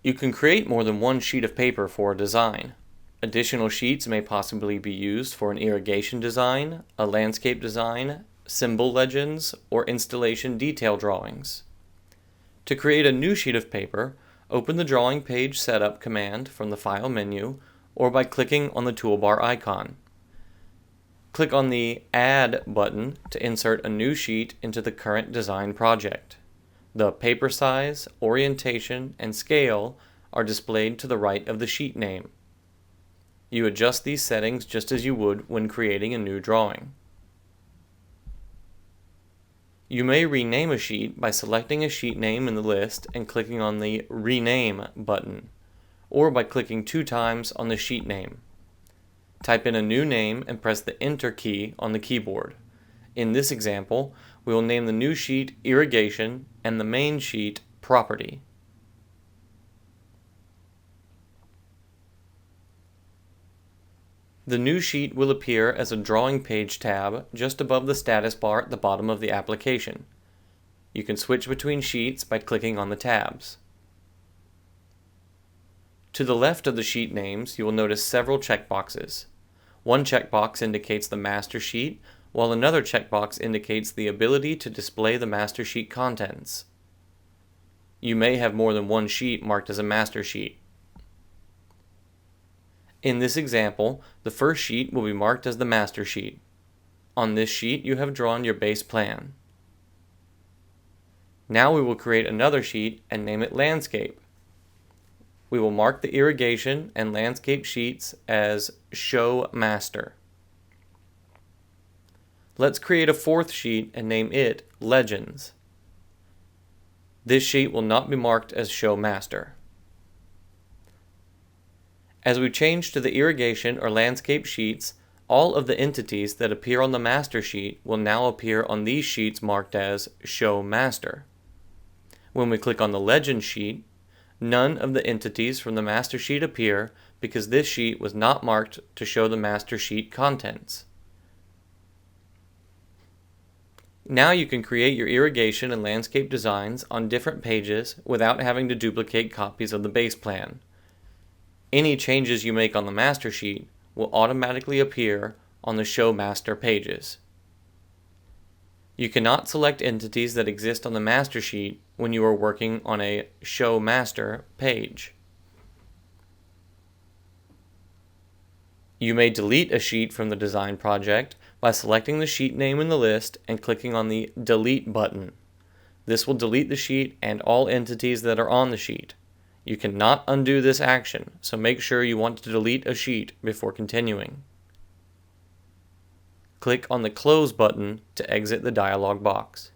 You can create more than one sheet of paper for a design. Additional sheets may possibly be used for an irrigation design, a landscape design, symbol legends, or installation detail drawings. To create a new sheet of paper, open the Drawing Page Setup command from the File menu or by clicking on the toolbar icon. Click on the Add button to insert a new sheet into the current design project. The paper size, orientation, and scale are displayed to the right of the sheet name. You adjust these settings just as you would when creating a new drawing. You may rename a sheet by selecting a sheet name in the list and clicking on the Rename button, or by clicking 2 times on the sheet name. Type in a new name and press the Enter key on the keyboard. In this example, we will name the new sheet Irrigation and the main sheet Property. The new sheet will appear as a Drawing Page tab just above the status bar at the bottom of the application. You can switch between sheets by clicking on the tabs. To the left of the sheet names, you will notice several checkboxes. One checkbox indicates the master sheet, while another checkbox indicates the ability to display the master sheet contents. You may have more than one sheet marked as a master sheet. In this example, the first sheet will be marked as the master sheet. On this sheet, you have drawn your base plan. Now we will create another sheet and name it Landscape. We will mark the irrigation and landscape sheets as Show Master. Let's create a fourth sheet and name it Legends. This sheet will not be marked as Show Master. As we change to the irrigation or landscape sheets, all of the entities that appear on the master sheet will now appear on these sheets marked as Show Master. When we click on the Legend sheet, none of the entities from the master sheet appear because this sheet was not marked to show the master sheet contents. Now you can create your irrigation and landscape designs on different pages without having to duplicate copies of the base plan. Any changes you make on the master sheet will automatically appear on the Show Master pages. You cannot select entities that exist on the master sheet when you are working on a Show Master page. You may delete a sheet from the design project by selecting the sheet name in the list and clicking on the Delete button. This will delete the sheet and all entities that are on the sheet. You cannot undo this action, so make sure you want to delete a sheet before continuing. Click on the Close button to exit the dialog box.